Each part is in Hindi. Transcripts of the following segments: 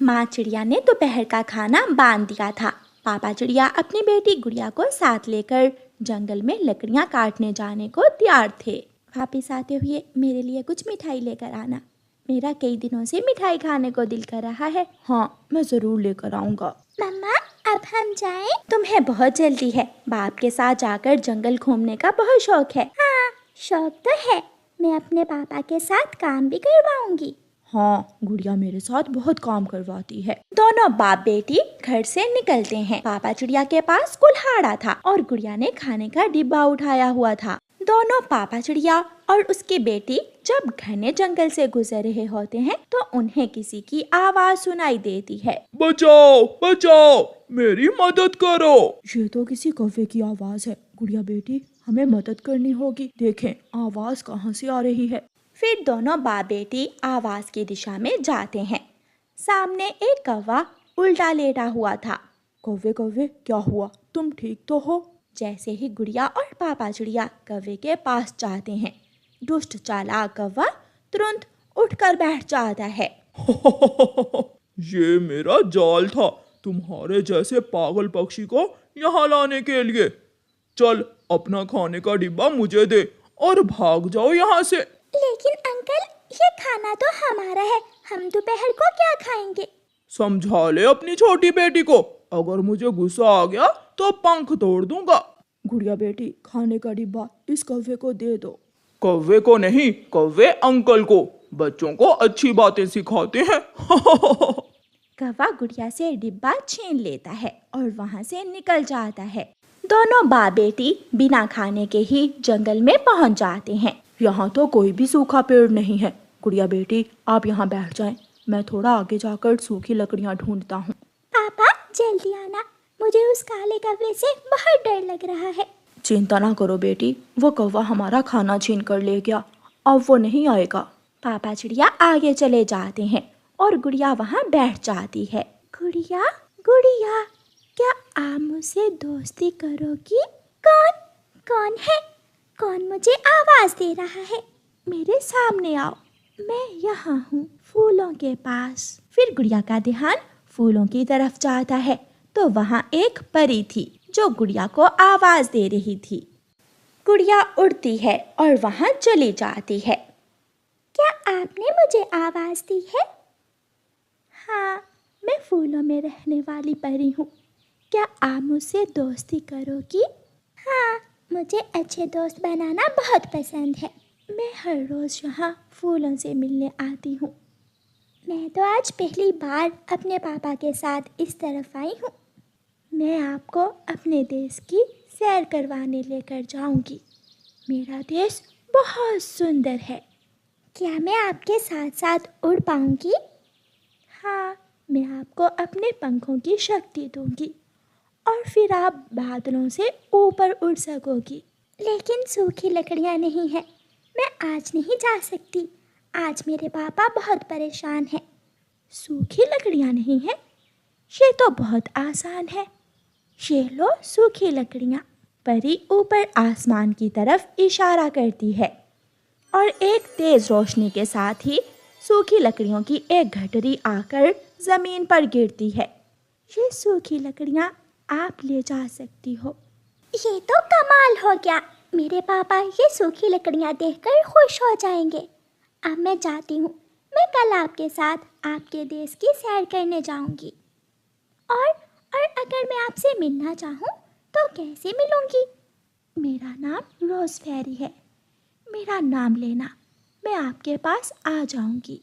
माँ चिड़िया ने दोपहर का खाना बांध दिया था। पापा चिड़िया अपनी बेटी गुड़िया को साथ लेकर जंगल में लकड़ियाँ काटने जाने को तैयार थे। वापिस आते हुए मेरे लिए कुछ मिठाई लेकर आना, मेरा कई दिनों से मिठाई खाने को दिल कर रहा है। हाँ, मैं जरूर लेकर आऊँगा। मम्मा, अब हम जाएं? तुम्हें बहुत जल्दी है, बाप के साथ जाकर जंगल घूमने का बहुत शौक है। हाँ, शौक तो है, मैं अपने पापा के साथ काम भी करवाऊंगी। हाँ, गुड़िया मेरे साथ बहुत काम करवाती है। दोनों बाप बेटी घर से निकलते हैं। पापा चिड़िया के पास कुल्हाड़ा था और गुड़िया ने खाने का डिब्बा उठाया हुआ था। दोनों पापा चिड़िया और उसकी बेटी जब घने जंगल से गुजर रहे होते हैं तो उन्हें किसी की आवाज सुनाई देती है। बचाओ बचाओ, मेरी मदद करो। ये तो किसी कौवे की आवाज है। गुड़िया बेटी, हमें मदद करनी होगी। देखें आवाज कहाँ से आ रही है। फिर दोनों बाप बेटी आवाज की दिशा में जाते हैं। सामने एक कौवा उल्टा लेटा हुआ था। कौवे कौवे, क्या हुआ? तुम ठीक तो हो? जैसे ही गुड़िया और पापा चिड़िया कौवे के पास जाते हैं, दुष्ट चालाक कौवा तुरंत उठकर बैठ जाता है। ये मेरा जाल था, तुम्हारे जैसे पागल पक्षी को यहाँ लाने के लिए। चल, अपना खाने का डिब्बा मुझे दे और भाग जाओ यहाँ से। लेकिन अंकल, ये खाना तो हमारा है, हम दोपहर को क्या खाएंगे? समझा ले अपनी छोटी बेटी को, अगर मुझे गुस्सा आ गया तो पंख तोड़ दूंगा। गुड़िया बेटी, खाने का डिब्बा इस कौवे को दे दो। कौवे को नहीं, कौवे अंकल को। बच्चों को अच्छी बातें सिखाते हैं। कौवा गुड़िया से डिब्बा छीन लेता है और वहाँ से निकल जाता है। दोनों बाप बेटी बिना खाने के ही जंगल में पहुँच जाते हैं। यहाँ तो कोई भी सूखा पेड़ नहीं है। गुड़िया बेटी, आप यहाँ बैठ जाएं, मैं थोड़ा आगे जाकर सूखी लकड़ियाँ ढूंढता हूँ। पापा, जल्दी आना, मुझे उस काले कौवे से बहुत डर लग रहा है। चिंता ना करो बेटी, वो कौवा हमारा खाना छीन कर ले गया, अब वो नहीं आएगा। पापा चिड़िया आगे चले जाते हैं और गुड़िया वहाँ बैठ जाती है। गुड़िया, गुड़िया, क्या आप मुझसे दोस्ती करोगी? कौन कौन है? कौन मुझे आवाज दे रहा है? मेरे सामने आओ, मैं यहाँ हूँ, फूलों के पास। फिर गुड़िया का ध्यान फूलों की तरफ जाता है तो वहाँ एक परी थी जो गुड़िया को आवाज दे रही थी। गुड़िया उड़ती है और वहाँ चली जाती है। क्या आपने मुझे आवाज दी है? हाँ, मैं फूलों में रहने वाली परी हूँ। क्या आप मुझसे दोस्ती करोगी? हाँ, मुझे अच्छे दोस्त बनाना बहुत पसंद है। मैं हर रोज़ यहाँ फूलों से मिलने आती हूँ। मैं तो आज पहली बार अपने पापा के साथ इस तरफ आई हूँ। मैं आपको अपने देश की सैर करवाने लेकर जाऊँगी। मेरा देश बहुत सुंदर है। क्या मैं आपके साथ साथ उड़ पाऊँगी? हाँ, मैं आपको अपने पंखों की शक्ति दूँगी और फिर आप बादलों से ऊपर उड़ सकोगी। लेकिन सूखी लकड़ियाँ नहीं हैं, मैं आज नहीं जा सकती। आज मेरे पापा बहुत परेशान हैं। सूखी लकड़ियाँ नहीं हैं? ये तो बहुत आसान है। ये लो सूखी लकड़ियाँ। परी ऊपर आसमान की तरफ इशारा करती है और एक तेज रोशनी के साथ ही सूखी लकड़ियों की एक गठरी आकर जमीन पर गिरती है। ये सूखी लकड़ियाँ आप ले जा सकती हो। ये तो कमाल हो गया। मेरे पापा ये सूखी लकड़ियाँ देखकर खुश हो जाएंगे। अब मैं जाती हूँ। मैं कल आपके साथ आपके देश की सैर करने जाऊँगी। और अगर मैं आपसे मिलना चाहूँ तो कैसे मिलूँगी? मेरा नाम रोज़ फेरी है। मेरा नाम लेना, मैं आपके पास आ जाऊँगी।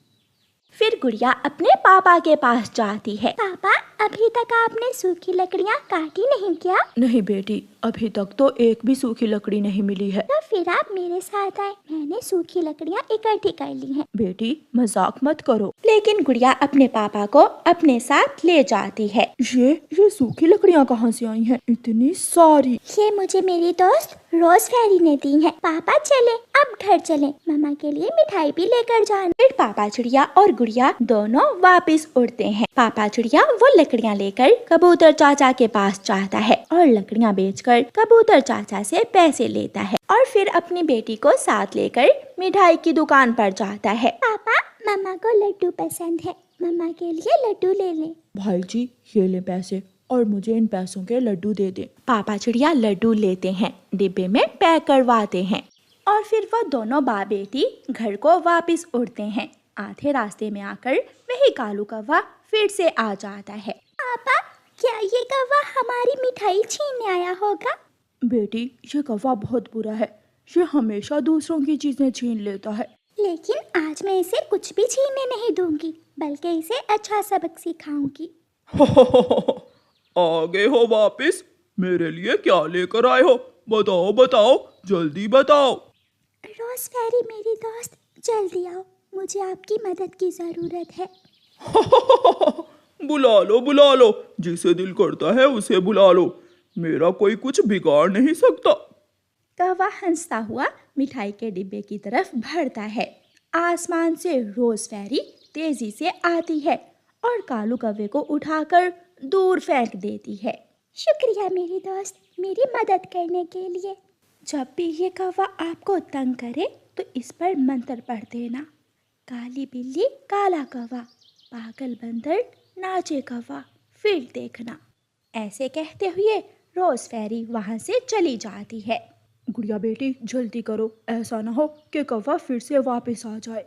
फिर गुड़िया अपने पापा के पास जाती है। पापा, अभी तक आपने सूखी लकड़ियाँ काटी नहीं क्या? नहीं बेटी, अभी तक तो एक भी सूखी लकड़ी नहीं मिली है। तो फिर आप मेरे साथ आए, मैंने सूखी लकड़ियाँ इकट्ठी कर ली हैं। बेटी, मजाक मत करो। लेकिन गुड़िया अपने पापा को अपने साथ ले जाती है। ये सूखी लकड़ियाँ कहाँ से आई हैं? इतनी सारी। ये मुझे मेरी दोस्त रोज फेरी ने दी है। पापा चले, अब घर चले, मामा के लिए मिठाई भी लेकर जाना। फिर पापा चिड़िया और गुड़िया दोनों वापस उड़ते हैं। पापा चिड़िया वो लकड़ियाँ लेकर कबूतर चाचा के पास जाता है और लकड़ियाँ बेचकर कबूतर चाचा से पैसे लेता है और फिर अपनी बेटी को साथ लेकर मिठाई की दुकान पर जाता है। पापा, मामा को लड्डू पसंद है, मम्मा के लिए लड्डू ले लें। भाई जी ये ले पैसे और मुझे इन पैसों के लड्डू दे दे। पापा चिड़िया लड्डू लेते हैं, डिब्बे में पैक करवाते हैं और फिर वो दोनों बाप बेटी घर को वापस उड़ते हैं। आधे रास्ते में आकर वही कालू कौवा फिर से आ जाता है। पापा, क्या ये कौवा हमारी मिठाई छीनने आया होगा? बेटी ये कौवा बहुत बुरा है, ये हमेशा दूसरों की चीजें छीन लेता है। लेकिन आज मैं इसे कुछ भी छीनने नहीं दूंगी, बल्कि इसे अच्छा सबक सिखाऊंगी। आ गए हो वापस? मेरे लिए क्या लेकर आए हो? बताओ बताओ, जल्दी बताओ। रोज फेरी मेरी दोस्त, जल्दी आओ, मुझे आपकी मदद की जरूरत है। बुला लो, जिसे दिल करता है उसे बुला लो, मेरा कोई कुछ बिगाड़ नहीं सकता। कौवा हंसता हुआ मिठाई के डिब्बे की तरफ बढ़ता है। आसमान से रोज फेरी तेजी से आती है और कालू कौवे को उठाकर दूर फेंक देती है। शुक्रिया मेरी दोस्त, मेरी मदद करने के लिए। जब भी ये कौवा आपको तंग करे तो इस पर मंत्र पढ़ देना। काली बिल्ली काला कौवा, पागल बंदर नाचे कौवा, फिर देखना। ऐसे कहते हुए रोज फेरी वहां से चली जाती है। गुड़िया बेटी जल्दी करो, ऐसा ना हो कि कौवा फिर से वापस आ जाए।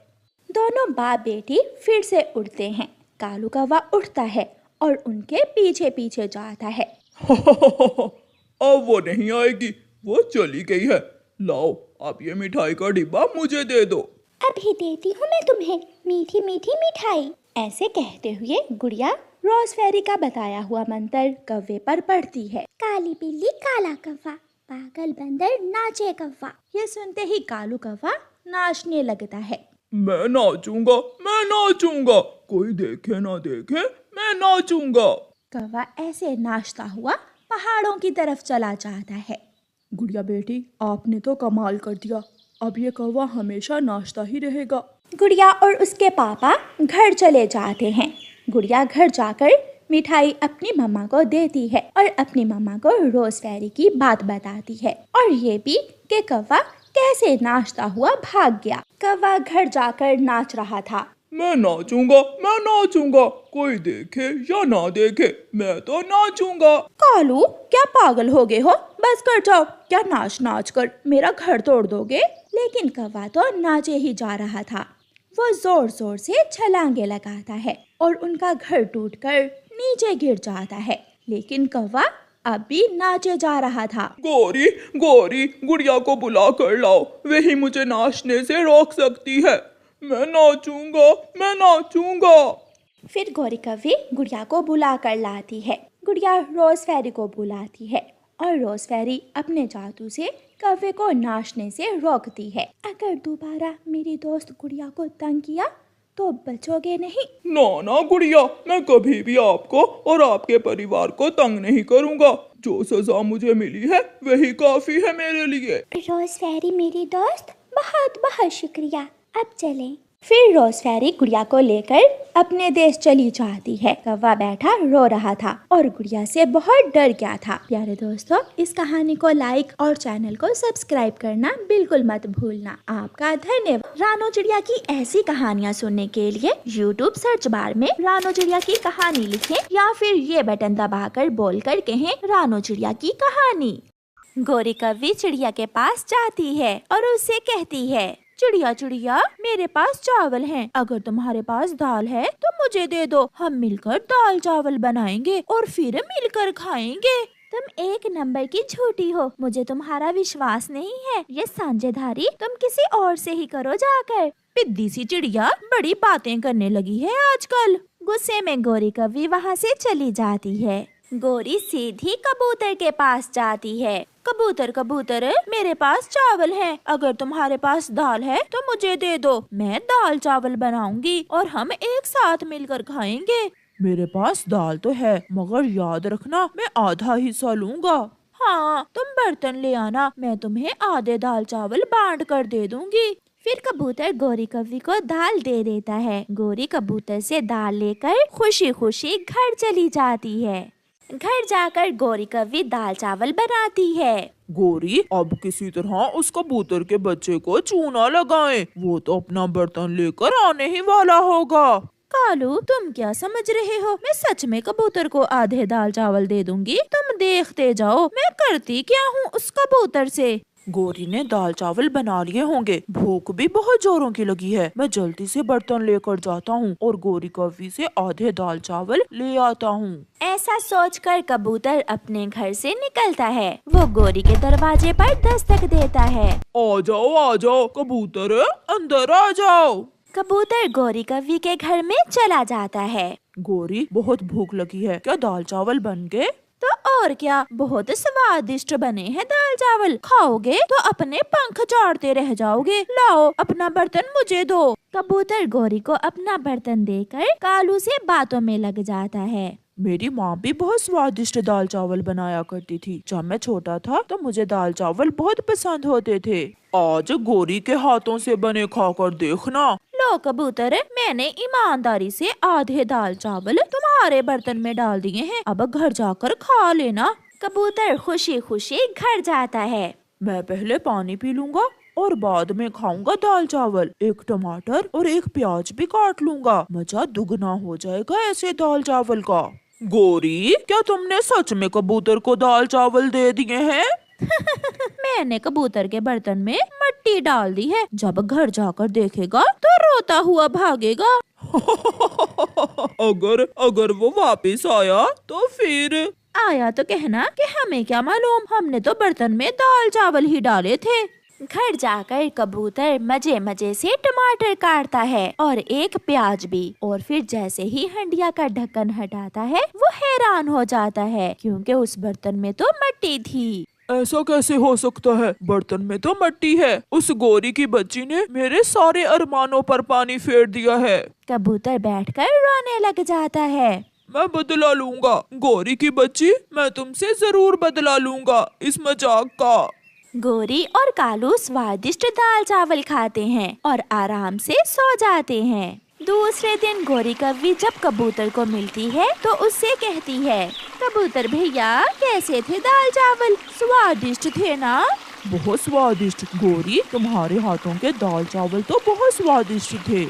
दोनों बाप बेटी फिर से उड़ते हैं। कालू कौवा उठता है और उनके पीछे पीछे जाता है। अब वो नहीं आएगी, वो चली गई है। लाओ, अब ये मिठाई का डिब्बा मुझे दे दो। अभी देती हूँ मैं तुम्हें मीठी मीठी मिठाई। ऐसे कहते हुए गुड़िया रोज फेरी का बताया हुआ मंत्र कौवे पर पढ़ती है। काली बिल्ली काला कौवा, पागल बंदर नाचे कौवा। ये सुनते ही कालू कौवा नाचने लगता है। मैं नाचूंगा, कोई देखे ना देखे, मैं नाचूंगा। कौवा ऐसे नाचता हुआ पहाड़ों की तरफ चला जाता है। गुड़िया बेटी आपने तो कमाल कर दिया, अब ये कौवा हमेशा नाचता ही रहेगा। गुड़िया और उसके पापा घर चले जाते हैं। गुड़िया घर जाकर मिठाई अपनी मम्मा को देती है और अपनी मम्मा को रोज फेरी की बात बताती है और ये भी कि कौवा कैसे नाचता हुआ भाग गया। कौवा घर जाकर नाच रहा था। मैं नाचूंगा, कोई देखे या ना देखे, मैं तो नाचूंगा। कालू क्या पागल हो गए हो? बस कर जाओ, क्या नाच नाच कर मेरा घर तोड़ दोगे? लेकिन कौवा तो नाचे ही जा रहा था। वो जोर जोर से छलांगे लगाता है और उनका घर टूटकर नीचे गिर जाता है। लेकिन कौवा अब भी नाचे जा रहा था। गौरी गुड़िया को बुला कर लाओ, वही मुझे नाचने से रोक सकती है। मैं नाचूंगा। फिर गौरी कौवी गुड़िया को बुला कर लाती है। गुड़िया रोज फेरी को बुलाती है और रोज फेरी अपने जादू से कौवे को नाचने से रोकती है। अगर दोबारा मेरी दोस्त गुड़िया को तंग किया तो बचोगे नहीं। ना गुड़िया, मैं कभी भी आपको और आपके परिवार को तंग नहीं करूंगा। जो सजा मुझे मिली है वही काफी है मेरे लिए। रोज फेरी मेरी दोस्त, बहुत बहुत शुक्रिया। अब चलें। फिर रोज फेरी गुड़िया को लेकर अपने देश चली जाती है। कौवा बैठा रो रहा था और गुड़िया से बहुत डर गया था। प्यारे दोस्तों, इस कहानी को लाइक और चैनल को सब्सक्राइब करना बिल्कुल मत भूलना। आपका धन्यवाद। रानो चिड़िया की ऐसी कहानियाँ सुनने के लिए YouTube सर्च बार में रानो चिड़िया की कहानी लिखें या फिर ये बटन दबाकर बोलकर कहें रानो चिड़िया की कहानी। गौरी कौवी चिड़िया के पास जाती है और उससे कहती है, चिड़िया चिड़िया मेरे पास चावल हैं, अगर तुम्हारे पास दाल है तो मुझे दे दो, हम मिलकर दाल चावल बनाएंगे और फिर मिलकर खाएंगे। तुम एक नंबर की झूठी हो, मुझे तुम्हारा विश्वास नहीं है। ये साझेदारी तुम किसी और से ही करो जाकर। पिद्दी सी चिड़िया बड़ी बातें करने लगी है आजकल। गुस्से में गौरी कौवी वहाँ से चली जाती है। गौरी सीधी कबूतर के पास जाती है। कबूतर मेरे पास चावल हैं, अगर तुम्हारे पास दाल है तो मुझे दे दो, मैं दाल चावल बनाऊंगी और हम एक साथ मिलकर खाएंगे। मेरे पास दाल तो है, मगर याद रखना मैं आधा हिस्सा लूंगा। हाँ, तुम बर्तन ले आना, मैं तुम्हें आधे दाल चावल बांट कर दे दूंगी। फिर कबूतर गौरी कौवी को दाल दे देता है। गौरी कबूतर से दाल लेकर खुशी खुशी घर चली जाती है। घर जाकर गौरी कौवी दाल चावल बनाती है। गौरी, अब किसी तरह उस कबूतर के बच्चे को चूना लगाएं, वो तो अपना बर्तन लेकर आने ही वाला होगा। कालू, तुम क्या समझ रहे हो? मैं सच में कबूतर को आधे दाल चावल दे दूंगी। तुम देखते जाओ मैं करती क्या हूँ उस कबूतर से। गौरी ने दाल चावल बना लिए होंगे, भूख भी बहुत जोरों की लगी है। मैं जल्दी से बर्तन लेकर जाता हूँ और गौरी कव्वी से आधे दाल चावल ले आता हूँ। ऐसा सोचकर कबूतर अपने घर से निकलता है। वो गौरी के दरवाजे पर दस्तक देता है। आ जाओ कबूतर, अंदर आ जाओ। कबूतर गौरी कव्वी के घर में चला जाता है। गौरी, बहुत भूख लगी है, क्या दाल चावल बन गए? तो और क्या, बहुत स्वादिष्ट बने हैं दाल चावल। खाओगे तो अपने पंख चाटते रह जाओगे। लाओ अपना बर्तन मुझे दो। कबूतर गौरी को अपना बर्तन देकर कालू से बातों में लग जाता है। मेरी माँ भी बहुत स्वादिष्ट दाल चावल बनाया करती थी। जब मैं छोटा था तो मुझे दाल चावल बहुत पसंद होते थे। आज गौरी के हाथों से बने खाकर देखना। लो कबूतर, मैंने ईमानदारी से आधे दाल चावल तुम्हारे बर्तन में डाल दिए हैं। अब घर जाकर खा लेना। कबूतर खुशी खुशी घर जाता है। मैं पहले पानी पी लूंगा और बाद में खाऊंगा दाल चावल। एक टमाटर और एक प्याज भी काट लूंगा। मजा दुगना हो जाएगा ऐसे दाल चावल का। गौरी, क्या तुमने सच में कबूतर को दाल चावल दे दिए हैं? मैंने कबूतर के बर्तन में मिट्टी डाल दी है। जब घर जाकर देखेगा तो रोता हुआ भागेगा। अगर वो वापस आया तो फिर? आया तो कहना कि हमें क्या मालूम, हमने तो बर्तन में दाल चावल ही डाले थे। घर जाकर कबूतर मजे मजे से टमाटर काटता है और एक प्याज भी। और फिर जैसे ही हंडिया का ढक्कन हटाता है वो हैरान हो जाता है, क्योंकि उस बर्तन में तो मिट्टी थी। ऐसा कैसे हो सकता है? बर्तन में तो मिट्टी है। उस गौरी की बच्ची ने मेरे सारे अरमानों पर पानी फेर दिया है। कबूतर बैठकर रोने लग जाता है। मैं बदला लूंगा गौरी की बच्ची, मैं तुमसे जरूर बदला लूंगा इस मजाक का। गौरी और कालू स्वादिष्ट दाल चावल खाते हैं और आराम से सो जाते हैं। दूसरे दिन गौरी कव्वी जब कबूतर को मिलती है तो उससे कहती है, कबूतर भैया कैसे थे दाल चावल? स्वादिष्ट थे ना? बहुत स्वादिष्ट। गौरी, तुम्हारे हाथों के दाल चावल तो बहुत स्वादिष्ट थे।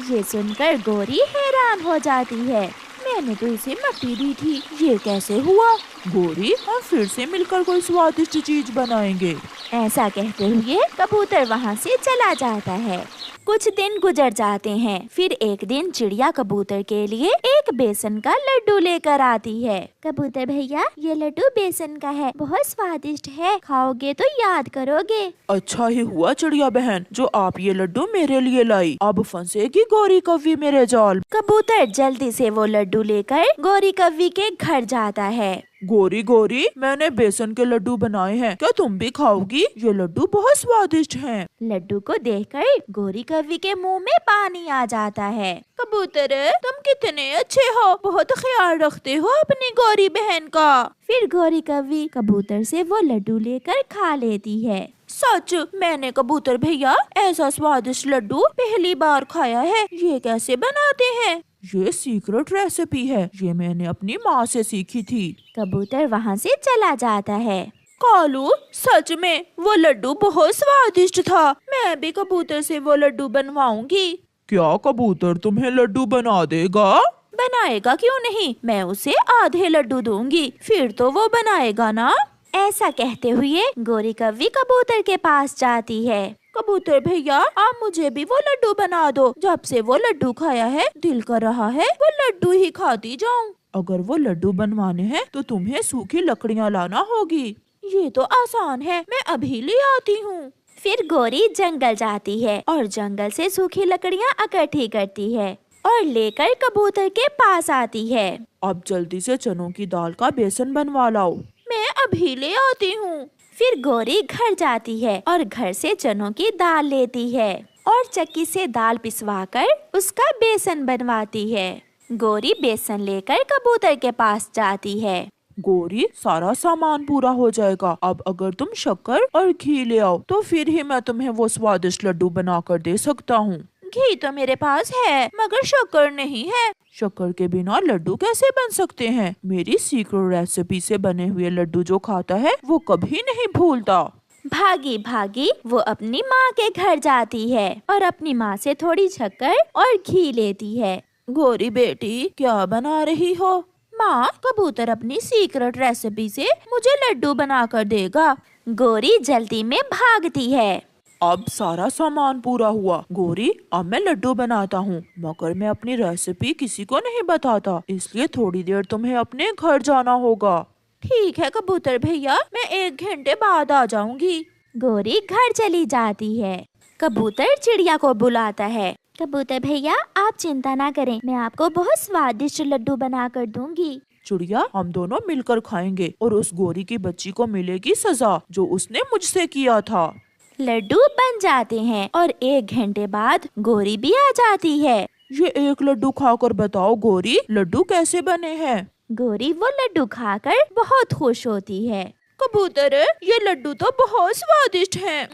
ये सुनकर गौरी हैरान हो जाती है। मैंने तो इसे मिट्टी दी थी, ये कैसे हुआ? गौरी, हम फिर से मिलकर कोई स्वादिष्ट चीज बनाएंगे। ऐसा कहते हुए कबूतर वहाँ से चला जाता है। कुछ दिन गुजर जाते हैं। फिर एक दिन चिड़िया कबूतर के लिए एक बेसन का लड्डू लेकर आती है। कबूतर भैया, ये लड्डू बेसन का है, बहुत स्वादिष्ट है, खाओगे तो याद करोगे। अच्छा ही हुआ चिड़िया बहन जो आप ये लड्डू मेरे लिए लाई। अब फंसेगी गौरी कव्वी मेरे जाल। कबूतर जल्दी से वो लड्डू लेकर गौरी कव्वी के घर जाता है। गौरी, मैंने बेसन के लड्डू बनाए हैं, क्या तुम भी खाओगी? ये लड्डू बहुत स्वादिष्ट हैं। लड्डू को देखकर गौरी कव्वी के मुंह में पानी आ जाता है। कबूतर, तुम कितने अच्छे हो, बहुत ख्याल रखते हो अपनी गौरी बहन का। फिर गौरी कव्वी कबूतर से वो लड्डू लेकर खा लेती है। सच, मैंने कबूतर भैया ऐसा स्वादिष्ट लड्डू पहली बार खाया है। ये कैसे बनाते हैं? ये सीक्रेट रेसिपी है, ये मैंने अपनी माँ से सीखी थी। कबूतर वहाँ से चला जाता है। कालू, सच में वो लड्डू बहुत स्वादिष्ट था। मैं भी कबूतर से वो लड्डू बनवाऊंगी। क्या कबूतर तुम्हें लड्डू बना देगा? बनाएगा क्यों नहीं, मैं उसे आधे लड्डू दूंगी, फिर तो वो बनाएगा ना। ऐसा कहते हुए गौरी कव्वी कबूतर के पास जाती है। कबूतर भैया, आप मुझे भी वो लड्डू बना दो। जब से वो लड्डू खाया है दिल कर रहा है वो लड्डू ही खाती जाऊं। अगर वो लड्डू बनवाने हैं तो तुम्हें सूखी लकड़ियाँ लाना होगी। ये तो आसान है, मैं अभी ले आती हूँ। फिर गौरी जंगल जाती है और जंगल से सूखी लकड़ियाँ इकट्ठी करती है और लेकर कबूतर के पास आती है। अब जल्दी से चनों की दाल का बेसन बनवा लाओ। मैं अभी ले आती हूँ। फिर गौरी घर जाती है और घर से चनों की दाल लेती है और चक्की से दाल पिसवाकर उसका बेसन बनवाती है। गौरी बेसन लेकर कबूतर के पास जाती है। गौरी, सारा सामान पूरा हो जाएगा। अब अगर तुम शक्कर और घी ले आओ तो फिर ही मैं तुम्हें वो स्वादिष्ट लड्डू बना कर दे सकता हूँ। घी तो मेरे पास है मगर शक्कर नहीं है। शक्कर के बिना लड्डू कैसे बन सकते हैं? मेरी सीक्रेट रेसिपी से बने हुए लड्डू जो खाता है वो कभी नहीं भूलता। भागी भागी वो अपनी माँ के घर जाती है और अपनी माँ से थोड़ी शक्कर और घी लेती है। गोरी बेटी क्या बना रही हो? माँ, कबूतर अपनी सीक्रेट रेसिपी से मुझे लड्डू बना कर देगा। गोरी जल्दी में भागती है। अब सारा सामान पूरा हुआ। गोरी, अब मैं लड्डू बनाता हूँ, मगर मैं अपनी रेसिपी किसी को नहीं बताता, इसलिए थोड़ी देर तुम्हें अपने घर जाना होगा। ठीक है कबूतर भैया, मैं 1 घंटे बाद आ जाऊंगी। गोरी घर चली जाती है। कबूतर चिड़िया को बुलाता है। कबूतर भैया, आप चिंता ना करें, मैं आपको बहुत स्वादिष्ट लड्डू बना कर दूंगी। चिड़िया, हम दोनों मिलकर खाएंगे और उस गोरी की बच्ची को मिलेगी सजा जो उसने मुझसे किया था। लड्डू बन जाते हैं और 1 घंटे बाद गोरी भी आ जाती है। ये एक लड्डू खाकर बताओ गोरी, लड्डू कैसे बने हैं? गोरी वो लड्डू खाकर बहुत खुश होती है। कबूतर, ये लड्डू तो बहुत स्वादिष्ट हैं।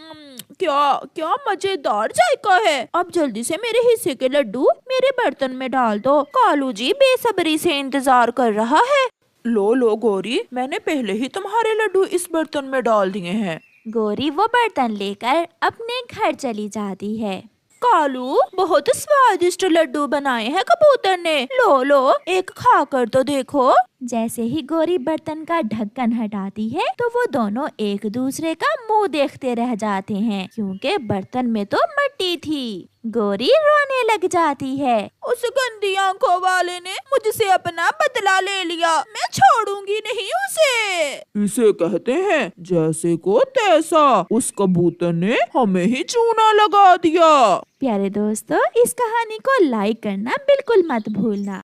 क्या क्या मजेदार जायका है। अब जल्दी से मेरे हिस्से के लड्डू मेरे बर्तन में डाल दो। कालू जी बेसब्री से इंतजार कर रहा है। लो गोरी, मैंने पहले ही तुम्हारे लड्डू इस बर्तन में डाल दिए हैं। गोरी वो बर्तन लेकर अपने घर चली जाती है। कालू, बहुत स्वादिष्ट लड्डू बनाए हैं कबूतर ने। लो एक खाकर तो देखो। जैसे ही गोरी बर्तन का ढक्कन हटाती है तो वो दोनों एक दूसरे का मुंह देखते रह जाते हैं, क्योंकि बर्तन में तो मिट्टी थी। गोरी रोने लग जाती है। उस गंदी आंखों वाले ने मुझसे अपना बदला ले लिया, मैं छोड़ूंगी नहीं उसे। इसे कहते हैं जैसे को तैसा। उस कबूतर ने हमें ही चूना लगा दिया। प्यारे दोस्तों, इस कहानी को लाइक करना बिल्कुल मत भूलना।